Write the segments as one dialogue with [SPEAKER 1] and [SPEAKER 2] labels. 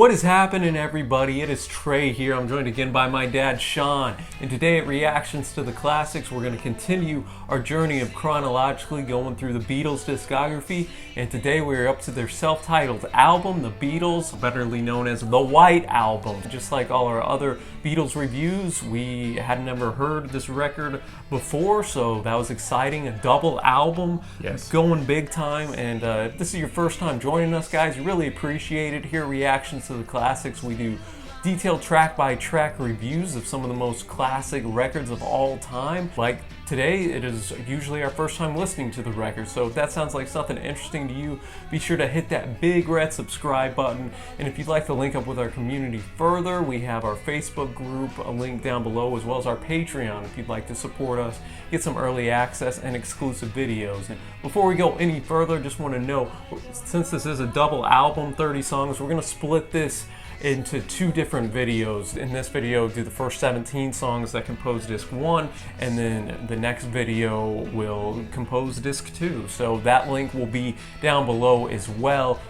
[SPEAKER 1] What is happening, everybody? It is Trey here. I'm joined again by my dad, Sean. And today at Reactions to the Classics, we're going to continue our journey of chronologically going through the Beatles discography. And today we're up to their self-titled album, The Beatles, betterly known as The White Album. Just like all our other Beatles reviews, we had never heard this record before, so that was exciting. A double album, going big time. And if this is your first time joining us, guys, we really appreciate it. Here at Reactions to the Classics, we do detailed track-by-track reviews of some of the most classic records of all time. Like today, it is usually our first time listening to the record, so if that sounds like something interesting to you, be sure to hit that big red subscribe button. And if you'd like to link up with our community further, we have our Facebook group, a link down below, as well as our Patreon if you'd like to support us, get some early access and exclusive videos. And before we go any further, just want to know, since this is a double album, 30 songs, we're going to split this into two different videos. In this video, do the first 17 songs that compose disc 1, and then the next video will compose disc 2. So that link will be down below as well.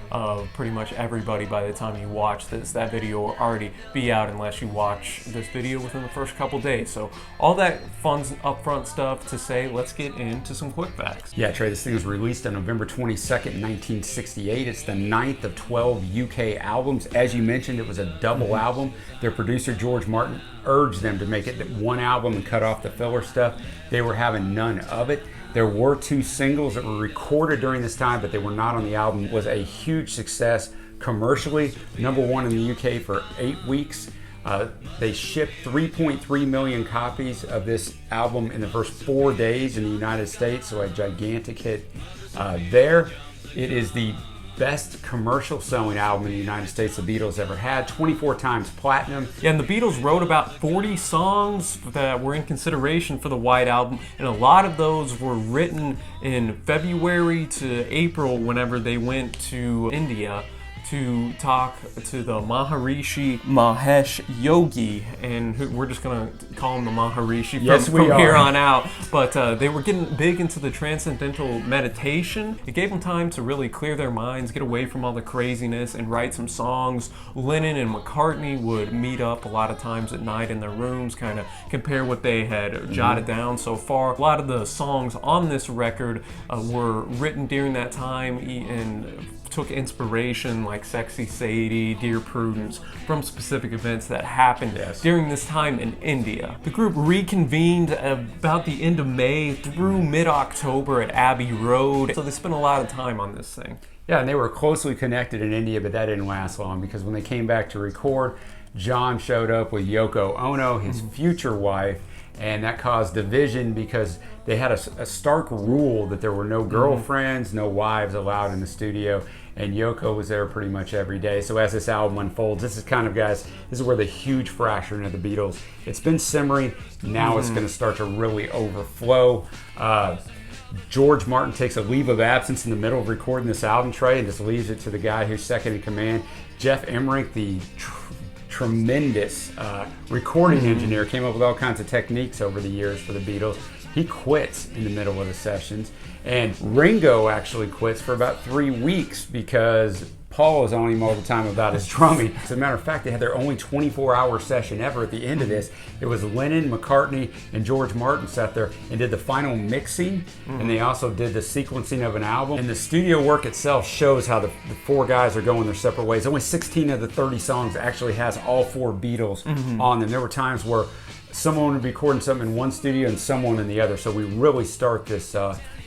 [SPEAKER 1] Pretty much everybody, by the time you watch this, that video will already be out unless you watch this video within the first couple days. So all that fun upfront stuff to say, let's get into some quick facts.
[SPEAKER 2] Yeah, Trey, this thing was released on November 22nd, 1968. It's the 9th of 12 UK albums. As you mentioned, it was a double album. Their producer, George Martin, urged them to make it one album and cut off the filler stuff. They were having none of it. There were 2 singles that were recorded during this time, but they were not on the album. It was a huge success commercially. #1 in the UK for 8 weeks. They shipped 3.3 million copies of this album in the first 4 days in the United States, so a gigantic hit there. It is the best commercial selling album in the United States the Beatles ever had, 24 times platinum.
[SPEAKER 1] Yeah, and the Beatles wrote about 40 songs that were in consideration for the White Album, and a lot of those were written in February to April whenever they went to India to talk to the Maharishi Mahesh Yogi, and we're just gonna call him the Maharishi from here on out. But they were getting big into the transcendental meditation. It gave them time to really clear their minds, get away from all the craziness, and write some songs. Lennon and McCartney would meet up a lot of times at night in their rooms, kind of compare what they had jotted down so far. A lot of the songs on this record were written during that time and took inspiration, like Sexy Sadie, Dear Prudence, from specific events that happened during this time in India. The group reconvened about the end of May through mid-October at Abbey Road, so they spent a lot of time on this thing.
[SPEAKER 2] Yeah, and they were closely connected in India, but that didn't last long because when they came back to record, John showed up with Yoko Ono, his future wife, and that caused division because they had a stark rule that there were no girlfriends, no wives allowed in the studio, and Yoko was there pretty much every day. So as this album unfolds, this is kind of, guys, this is where the huge fracturing of the Beatles, it's been simmering, now it's going to start to really overflow. George Martin takes a leave of absence in the middle of recording this album, Trey, and just leaves it to the guy who's second in command. Jeff Emmerich, the tremendous recording engineer, came up with all kinds of techniques over the years for the Beatles. He quits in the middle of the sessions, and Ringo actually quits for about 3 weeks because Paul is on him all the time about his drumming. As a matter of fact, they had their only 24-hour session ever at the end of this. It was Lennon, McCartney, and George Martin sat there and did the final mixing, and they also did the sequencing of an album. And the studio work itself shows how the 4 guys are going their separate ways. Only 16 of the 30 songs actually has all 4 Beatles on them. There were times where someone would be recording something in one studio and someone in the other. So we really start this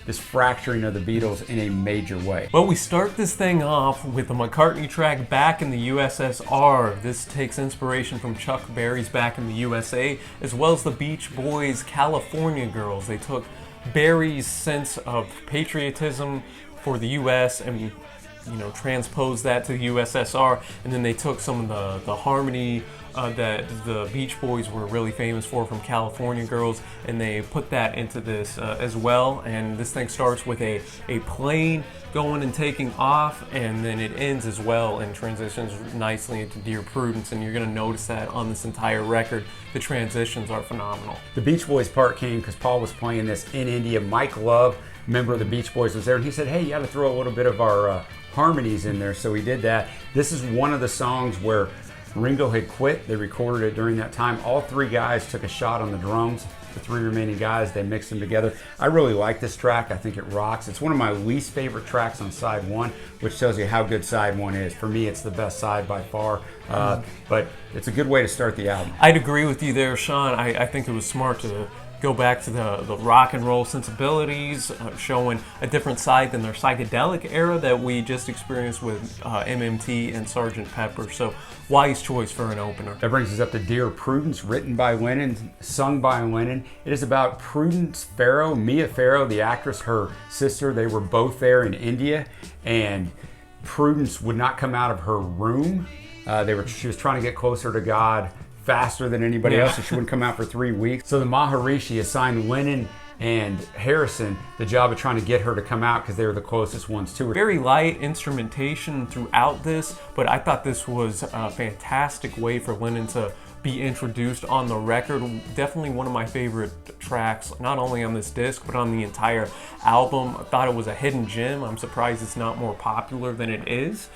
[SPEAKER 2] this fracturing of the Beatles in a major way.
[SPEAKER 1] Well, we start this thing off with the McCartney track Back in the USSR. This takes inspiration from Chuck Berry's Back in the USA, as well as the Beach Boys' California Girls. They took Berry's sense of patriotism for the US and transposed that to the USSR, and then they took some of the harmony that the Beach Boys were really famous for from California Girls, and they put that into this as well. And this thing starts with a plane going and taking off, and then it ends as well and transitions nicely into Dear Prudence, and you're going to notice that on this entire record. The transitions are phenomenal.
[SPEAKER 2] The Beach Boys part came because Paul was playing this in India. Mike Love member of the Beach Boys was there, and he said, hey, you got to throw a little bit of our harmonies in there. So we did that. This is one of the songs where Ringo had quit. They recorded it during that time. All three guys took a shot on the drums. The three remaining guys, they mixed them together. I really like this track. I think it rocks. It's one of my least favorite tracks on side one, which tells you how good side one is. For me, it's the best side by far, but it's a good way to start the album.
[SPEAKER 1] I'd agree with you there, Sean. I think it was smart to go back to the rock and roll sensibilities, showing a different side than their psychedelic era that we just experienced with MMT and Sgt. Pepper. So wise choice for an opener.
[SPEAKER 2] That brings us up to Dear Prudence, written by Lennon, sung by Lennon. It is about Prudence Farrow, Mia Farrow, the actress, her sister. They were both there in India, and Prudence would not come out of her room. She was trying to get closer to God faster than anybody else, so she wouldn't come out for 3 weeks. So the Maharishi assigned Lennon and Harrison the job of trying to get her to come out because they were the closest ones to her.
[SPEAKER 1] Very light instrumentation throughout this, but I thought this was a fantastic way for Lennon to be introduced on the record. Definitely one of my favorite tracks, not only on this disc, but on the entire album. I thought it was a hidden gem. I'm surprised it's not more popular than it is.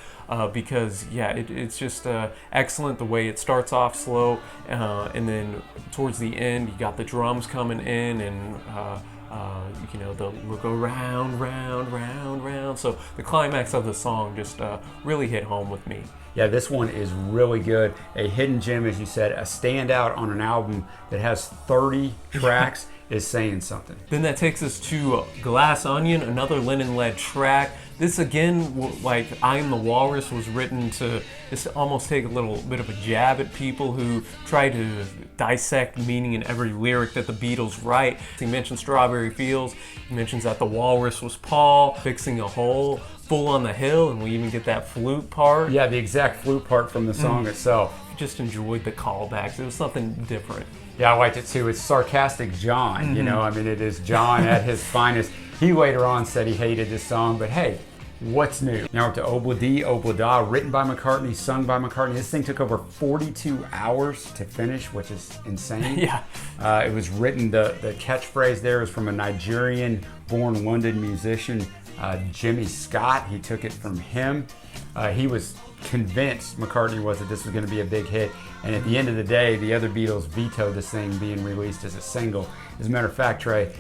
[SPEAKER 1] Because it's just excellent the way it starts off slow, and then towards the end you got the drums coming in, and the look around, round, round, round. So the climax of the song just really hit home with me.
[SPEAKER 2] Yeah, this one is really good. A hidden gem, as you said, a standout on an album that has 30 tracks is saying something.
[SPEAKER 1] Then that takes us to Glass Onion, another Lennon-led track. This again, like I Am the Walrus, was written to just almost take a little bit of a jab at people who try to dissect meaning in every lyric that the Beatles write. He mentions Strawberry Fields, he mentions that the walrus was Paul, fixing a hole, Full on the Hill, and we even get that flute part.
[SPEAKER 2] Yeah, the exact flute part from the song itself.
[SPEAKER 1] Just enjoyed the callbacks. It was something different.
[SPEAKER 2] Yeah, I liked it too. It's sarcastic John, you know, I mean, it is John at his finest. He later on said he hated this song, but hey, what's new? Now we're up to Obla Dee, Obla Da, written by McCartney, sung by McCartney. This thing took over 42 hours to finish, which is insane.
[SPEAKER 1] Yeah.
[SPEAKER 2] It was written, the catchphrase there was from a Nigerian-born London musician, Jimmy Scott. He took it from him. He was convinced, McCartney was, that this was going to be a big hit. And at the end of the day, the other Beatles vetoed this thing being released as a single. As a matter of fact, Trey,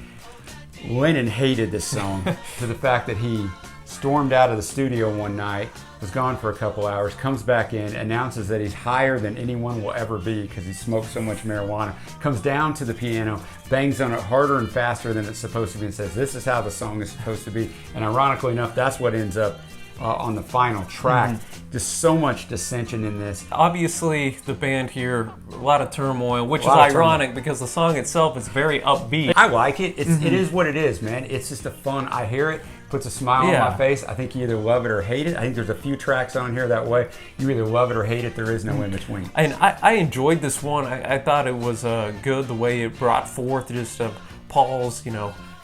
[SPEAKER 2] Lennon hated this song to the fact that he stormed out of the studio one night, was gone for a couple hours, comes back in, announces that he's higher than anyone will ever be because he smoked so much marijuana, comes down to the piano, bangs on it harder and faster than it's supposed to be, and says, this is how the song is supposed to be. And ironically enough, that's what ends up on the final track. Just so much dissension in this.
[SPEAKER 1] Obviously, the band here, a lot of turmoil, which is ironic because the song itself is very upbeat.
[SPEAKER 2] I like it. It is what it is, man. It's just a fun, I hear it, puts a smile on my face. I think you either love it or hate it. I think there's a few tracks on here that way. You either love it or hate it. There is no in between.
[SPEAKER 1] And I enjoyed this one. I thought it was good the way it brought forth just Paul's,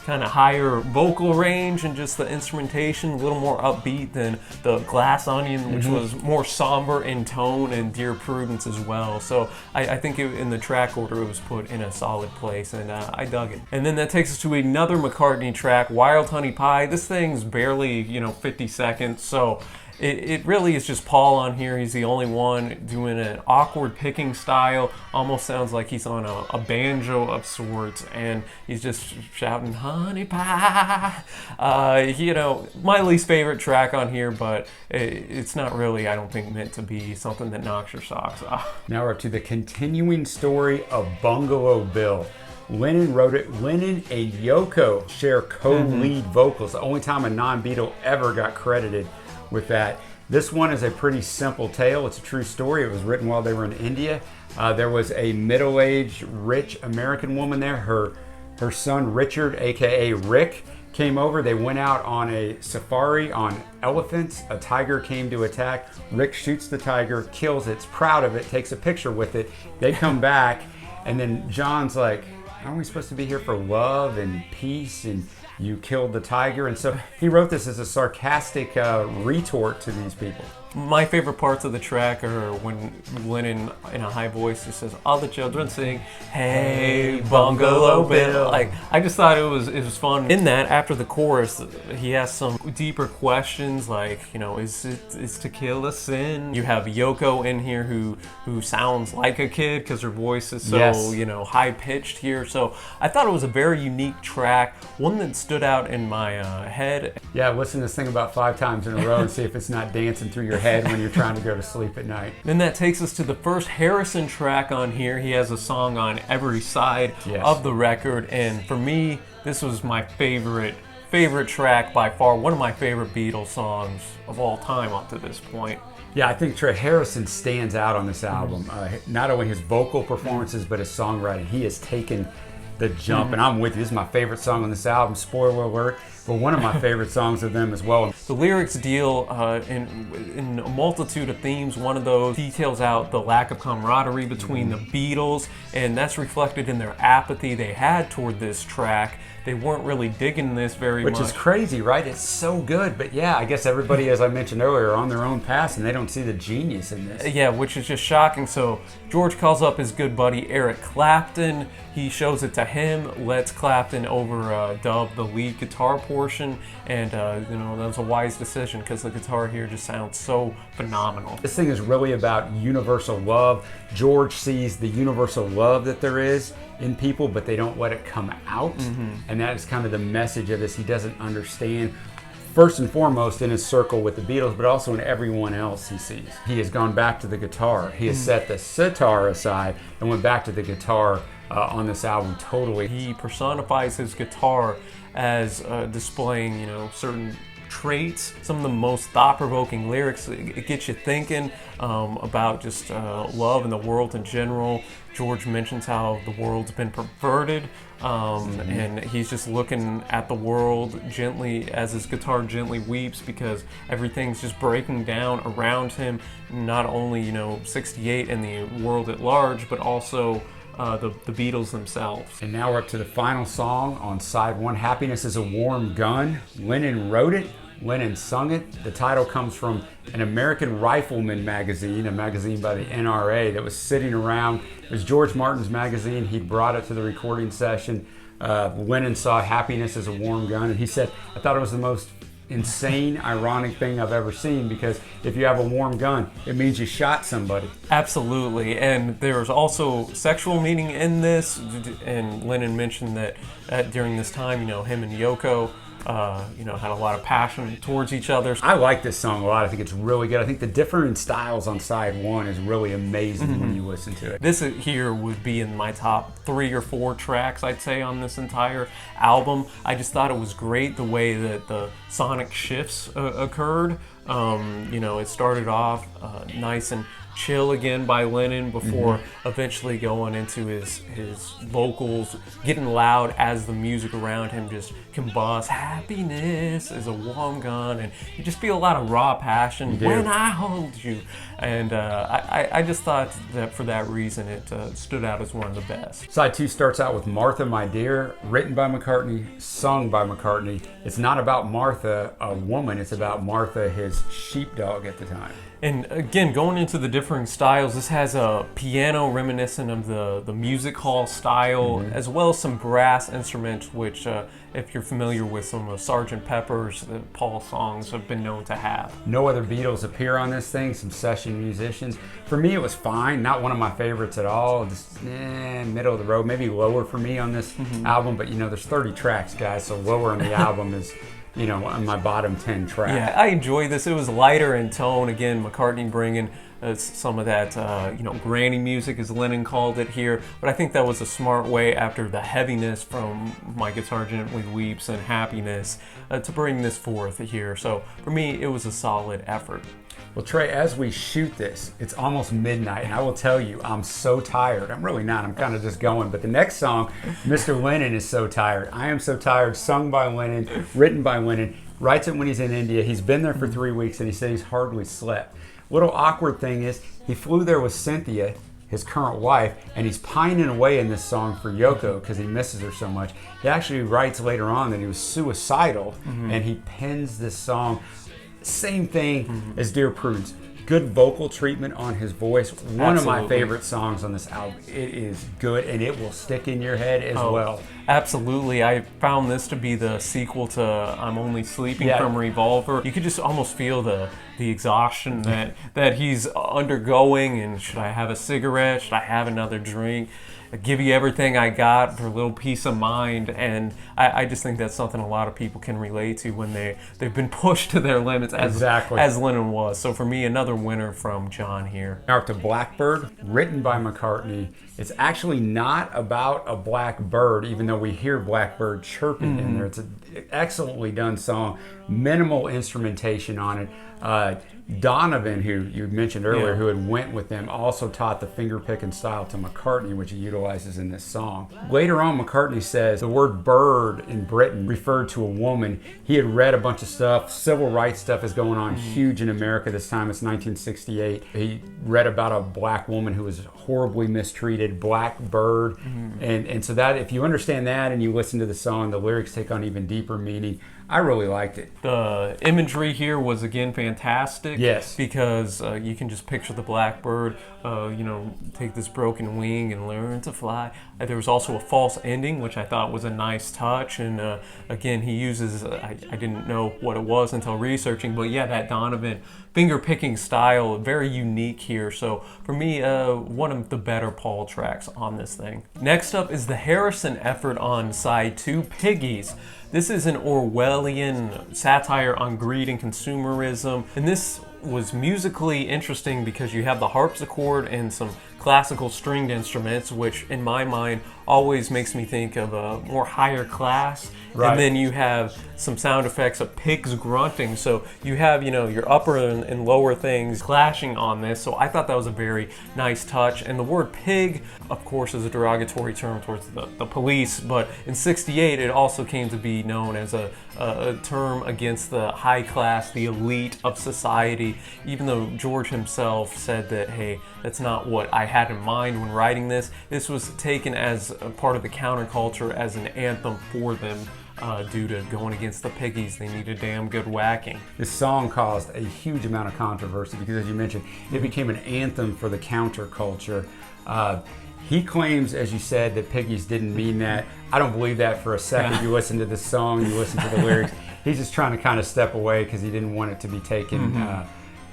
[SPEAKER 1] kind of higher vocal range and just the instrumentation, a little more upbeat than the Glass Onion, which was more somber in tone, and Dear Prudence as well. So I think in the track order it was put in a solid place, and I dug it. And then that takes us to another McCartney track, Wild Honey Pie. This thing's barely 50 seconds, so it really is just Paul on here. He's the only one doing an awkward picking style. Almost sounds like he's on a banjo of sorts, and he's just shouting, honey pie. My least favorite track on here, but it's not really, I don't think, meant to be something that knocks your socks off.
[SPEAKER 2] Now we're up to the continuing story of Bungalow Bill. Lennon wrote it. Lennon and Yoko share co-lead vocals. The only time a non-Beatle ever got credited with that. This one is a pretty simple tale. It's a true story. It was written while they were in India. There was a middle-aged, rich American woman there. Her son Richard, aka Rick, came over. They went out on a safari on elephants. A tiger came to attack. Rick shoots the tiger, kills it, is proud of it, takes a picture with it. They come back, and then John's like, aren't we supposed to be here for love and peace, and you killed the tiger? And so he wrote this as a sarcastic retort to these people.
[SPEAKER 1] My favorite parts of the track are when Lennon, in a high voice, just says, "All the children sing, hey, Bungalow Bill." Like, I just thought it was fun. In that, after the chorus, he has some deeper questions, like, you know, is to kill a sin? You have Yoko in here who sounds like a kid because her voice is so, you know, high pitched here. So I thought it was a very unique track, one that stood out in my head.
[SPEAKER 2] Yeah, listen to this thing about 5 times in a row and see if it's not dancing through your head when you're trying to go to sleep at night.
[SPEAKER 1] Then that takes us to the first Harrison track on here. He has a song on every side of the record, and for me, this was my favorite track by far. One of my favorite Beatles songs of all time up to this point.
[SPEAKER 2] Yeah, I think Trey Harrison stands out on this album. Not only his vocal performances, but his songwriting. He has taken the jump, and I'm with you. This is my favorite song on this album, spoiler alert, but one of my favorite songs of them as well.
[SPEAKER 1] The lyrics deal in a multitude of themes. One of those details out the lack of camaraderie between the Beatles, and that's reflected in their apathy they had toward this track. They weren't really digging this very much.
[SPEAKER 2] Which is crazy, right? It's so good, but yeah, I guess everybody, as I mentioned earlier, are on their own paths, and they don't see the genius in this.
[SPEAKER 1] Yeah, which is just shocking. So George calls up his good buddy Eric Clapton. He shows it to him, lets Clapton overdub the lead guitar portion, and you know, that was a wise decision because the guitar here just sounds so phenomenal.
[SPEAKER 2] This thing is really about universal love. George sees the universal love that there is in people, but they don't let it come out, and that is kind of the message of this. He doesn't understand, first and foremost in his circle with the Beatles, but also in everyone else he sees. He has gone back to the guitar. He has set the sitar aside and went back to the guitar on this album totally.
[SPEAKER 1] He personifies his guitar as displaying, you know, certain traits, some of the most thought-provoking lyrics. It gets you thinking about just love and the world in general. George mentions how the world's been perverted, and he's just looking at the world gently as his guitar gently weeps because everything's just breaking down around him, not only, you know, 68 and the world at large, but also the Beatles themselves.
[SPEAKER 2] And now we're up to the final song on side 1, Happiness is a Warm Gun. Lennon wrote it, Lennon sung it. The title comes from an American Rifleman magazine, a magazine by the NRA that was sitting around. It was George Martin's magazine. He brought it to the recording session. Lennon saw Happiness as a Warm Gun, and he said, I thought it was the most insane, ironic thing I've ever seen, because if you have a warm gun, it means you shot somebody.
[SPEAKER 1] Absolutely, and there's also sexual meaning in this, and Lennon mentioned that during this time, you know, him and Yoko, you know, had a lot of passion towards each other.
[SPEAKER 2] I like this song a lot. I think it's really good. I think the different styles on side 1 is really amazing when you listen to it.
[SPEAKER 1] This here would be in my top 3 or 4 tracks, I'd say, on this entire album. I just thought it was great the way that the sonic shifts occurred. You know, it started off nice and chill again by Lennon before eventually going into his vocals, getting loud as the music around him just combusts. Happiness is a warm gun, and you just feel a lot of raw passion when I hold you. And I just thought that for that reason it stood out as one of the best.
[SPEAKER 2] Side 2 starts out with Martha, My Dear, written by McCartney, sung by McCartney. It's not about Martha, a woman, it's about Martha, his sheepdog at the time.
[SPEAKER 1] And again, going into the differing styles, this has a piano reminiscent of the music hall style, as well as some brass instruments, which if you're familiar with some of Sgt. Pepper's, Paul songs have been known to have.
[SPEAKER 2] No other Beatles appear on this thing, some session musicians. For me, it was fine, not one of my favorites at all, just middle of the road, maybe lower for me on this album, but you know, there's 30 tracks, guys, so lower on the album is, you know, on my bottom 10 track.
[SPEAKER 1] Yeah, I enjoy this. It was lighter in tone. Again, McCartney bringing some of that, you know, granny music, as Lennon called it here. But I think that was a smart way after the heaviness from My Guitar Gently Weeps and Happiness to bring this forth here. So for me, it was a solid effort.
[SPEAKER 2] Well, Trey, as we shoot this, it's almost midnight, and I will tell you, I'm so tired. I'm really not. I'm kind of just going. But the next song, Mr. Lennon is So Tired. I Am So Tired, sung by Lennon, written by Lennon, writes it when he's in India. He's been there for 3 weeks, and he said he's hardly slept. Little awkward thing is, he flew there with Cynthia, his current wife, and he's pining away in this song for Yoko because he misses her so much. He actually writes later on that he was suicidal, and he pens this song. Same thing as Dear Prudence. Good vocal treatment on his voice. One of my favorite songs on this album. It is good, and it will stick in your head as well.
[SPEAKER 1] Absolutely. I found this to be the sequel to I'm Only Sleeping from Revolver. You could just almost feel the exhaustion that he's undergoing, and should I have a cigarette? Should I have another drink? I give you everything I got for a little peace of mind, and I just think that's something a lot of people can relate to when they've been pushed to their limits as Lennon was. So for me, another winner from John here.
[SPEAKER 2] Now to Blackbird, written by McCartney. It's actually not about a black bird, even though we hear Blackbird chirping in there. It's an excellently done song, minimal instrumentation on it. Donovan, who you mentioned earlier, who had went with them, also taught the finger-picking style to McCartney, which he utilizes in this song. Later on, McCartney says the word bird in Britain referred to a woman. He had read a bunch of stuff. Civil rights stuff is going on huge in America this time. It's 1968. He read about a black woman who was horribly mistreated, Blackbird. And so that, if you understand that and you listen to the song, the lyrics take on even deeper meaning. I really liked it.
[SPEAKER 1] The imagery here was, again, fantastic.
[SPEAKER 2] Yes.
[SPEAKER 1] Because you can just picture the blackbird, take this broken wing and learn to fly. There was also a false ending, which I thought was a nice touch. And again, he uses, I didn't know what it was until researching, but yeah, that Donovan finger-picking style, very unique here. So for me, one of the better Paul tracks on this thing. Next up is the Harrison effort on side 2, Piggies. This is an Orwellian satire on greed and consumerism, and this was musically interesting because you have the harpsichord and some classical stringed instruments, which in my mind always makes me think of a more higher class. Right. And then you have some sound effects of pigs grunting. So you have, your upper and lower things clashing on this. So I thought that was a very nice touch. And the word pig, of course, is a derogatory term towards the police. But in '68, it also came to be known as a term against the high class, the elite of society, even though George himself said that, hey, that's not what I had in mind when writing this. This was taken as a part of the counterculture, as an anthem for them. Due to going against the Piggies, they need a damn good whacking.
[SPEAKER 2] This song caused a huge amount of controversy because, as you mentioned, it became an anthem for the counterculture. He claims, as you said, that Piggies didn't mean that. I don't believe that for a second. You listen to the song, you listen to the lyrics. He's just trying to kind of step away because he didn't want it to be taken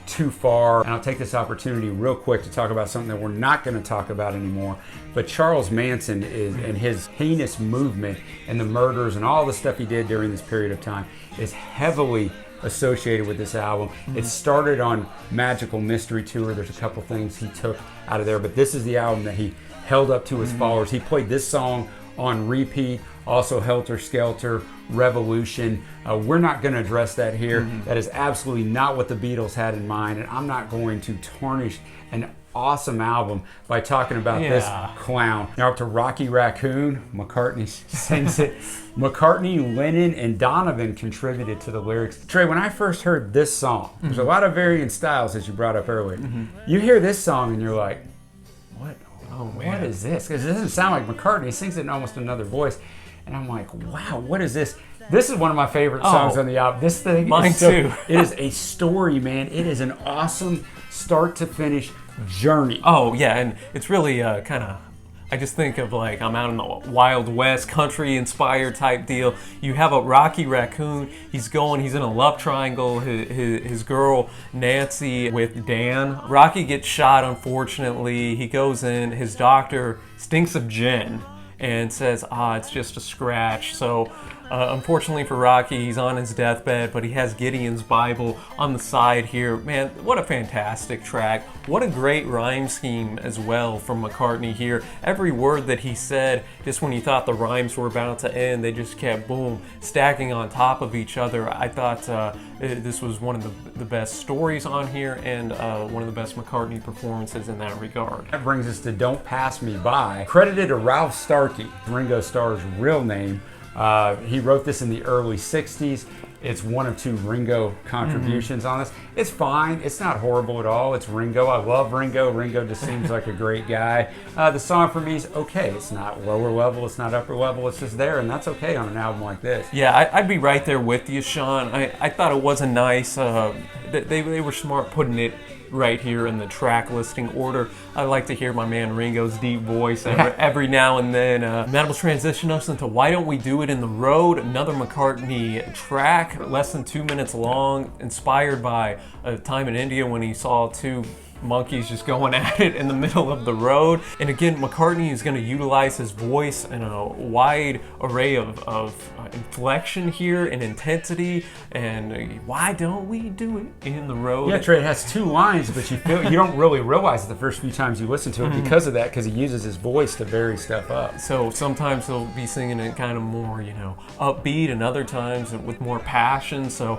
[SPEAKER 2] too far. And I'll take this opportunity real quick to talk about something that we're not going to talk about anymore. But Charles Manson and his heinous movement and the murders and all the stuff he did during this period of time is heavily associated with this album. It started on Magical Mystery Tour. There's a couple things he took out of there, but this is the album that he held up to his followers. He played this song on repeat, also Helter Skelter, Revolution. We're not going to address that here. That is absolutely not what the Beatles had in mind, and I'm not going to tarnish an awesome album by talking about this clown. Now up to Rocky Raccoon. McCartney sings it. McCartney, Lennon, and Donovan contributed to the lyrics. Trey, when I first heard this song, there's a lot of varying styles, as you brought up earlier. You hear this song and you're like, what? Oh, man. What is this? Because it doesn't sound like McCartney. He sings it in almost another voice. And I'm like, wow, what is this? This is one of my favorite songs on the album. This thing
[SPEAKER 1] mine too.
[SPEAKER 2] It is a story, man. It is an awesome start to finish journey.
[SPEAKER 1] Oh, yeah, and it's really kind of, I just think of like I'm out in the Wild West, country-inspired type deal. You have a Rocky Raccoon. He's in a love triangle. His girl Nancy with Dan. Rocky gets shot, unfortunately. He goes in. His doctor stinks of gin and says, it's just a scratch. So unfortunately for Rocky, he's on his deathbed, but he has Gideon's Bible on the side here. Man, what a fantastic track. What a great rhyme scheme as well from McCartney here. Every word that he said, just when you thought the rhymes were about to end, they just kept, boom, stacking on top of each other. I thought this was one of the best stories on here and one of the best McCartney performances in that regard.
[SPEAKER 2] That brings us to Don't Pass Me By, credited to Ralph Starkey, Ringo Starr's real name. He wrote this in the early 60s. it's one of two Ringo contributions on this. It's fine. It's not horrible at all. It's Ringo. I love Ringo. Ringo just seems like a great guy. The song for me is okay. It's not lower level. It's not upper level. It's just there, and that's okay on an album like this.
[SPEAKER 1] Yeah, I'd be right there with you, Sean. I thought it was a nice, they were smart putting it right here in the track listing order. I like to hear my man Ringo's deep voice every now and then. That'll transition us into Why Don't We Do It in the Road, another McCartney track, less than 2 minutes long, inspired by a time in India when he saw two monkeys just going at it in the middle of the road. And again, McCartney is going to utilize his voice in a wide array of inflection here and intensity. And why don't we do it in the road?
[SPEAKER 2] Yeah, Trey, it has two lines, but you don't really realize it the first few times you listen to it because of that, because he uses his voice to vary stuff up.
[SPEAKER 1] So sometimes he'll be singing it kind of more, upbeat, and other times with more passion. So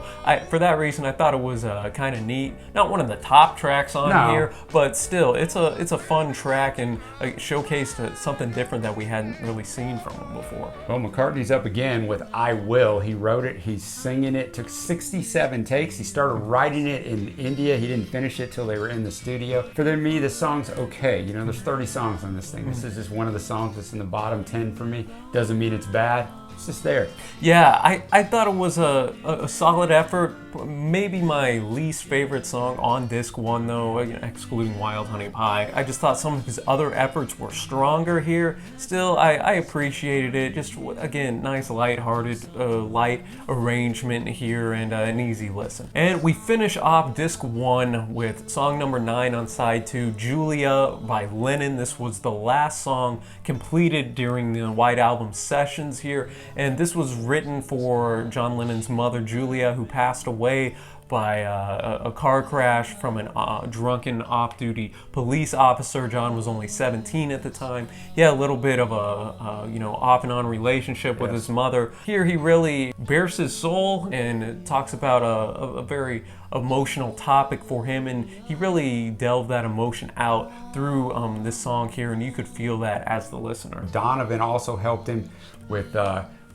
[SPEAKER 1] for that reason, I thought it was kind of neat. Not one of the top tracks on here, but still, it's a fun track and showcased something different that we hadn't really seen from him before.
[SPEAKER 2] Well, McCartney's up again with I Will. He wrote it, he's singing it, took 67 takes. He started writing it in India. He didn't finish it till they were in the studio. For me, the song's okay. There's 30 songs on this thing. This is just one of the songs that's in the bottom 10 for me. Doesn't mean it's bad. It's just there.
[SPEAKER 1] Yeah, I thought it was a solid effort. Maybe my least favorite song on disc one, though, excluding Wild Honey Pie. I just thought some of his other efforts were stronger here. Still, I appreciated it. Just, again, nice, light-hearted, light arrangement here and an easy listen. And we finish off disc one with song number 9 on side 2, Julia by Lennon. This was the last song completed during the White Album sessions here. And this was written for John Lennon's mother, Julia, who passed away by a car crash from a drunken off-duty police officer. John was only 17 at the time. He had a little bit of a off and on relationship with his mother. Here he really bears his soul and talks about a very emotional topic for him, and he really delved that emotion out through this song here, and you could feel that as the listener.
[SPEAKER 2] Donovan also helped him with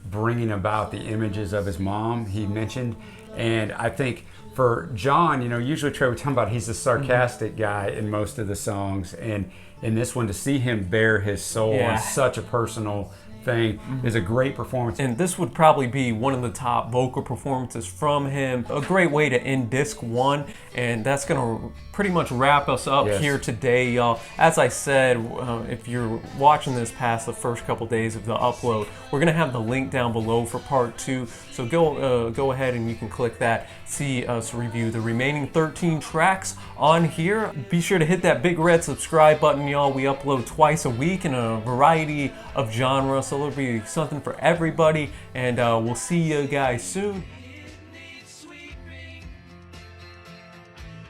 [SPEAKER 2] bringing about the images of his mom, he mentioned. And I think for John, usually Trey, we're talking about he's a sarcastic guy in most of the songs. And in this one, to see him bare his soul on such a personal thing is a great performance.
[SPEAKER 1] And this would probably be one of the top vocal performances from him. A great way to end disc one. And that's going to pretty much wrap us up here today, y'all. As I said, if you're watching this past the first couple days of the upload, we're going to have the link down below for part 2. So go ahead and you can click that, see us review the remaining 13 tracks on here. Be sure to hit that big red subscribe button, y'all. We upload twice a week in a variety of genres, so there'll be something for everybody. And we'll see you guys soon.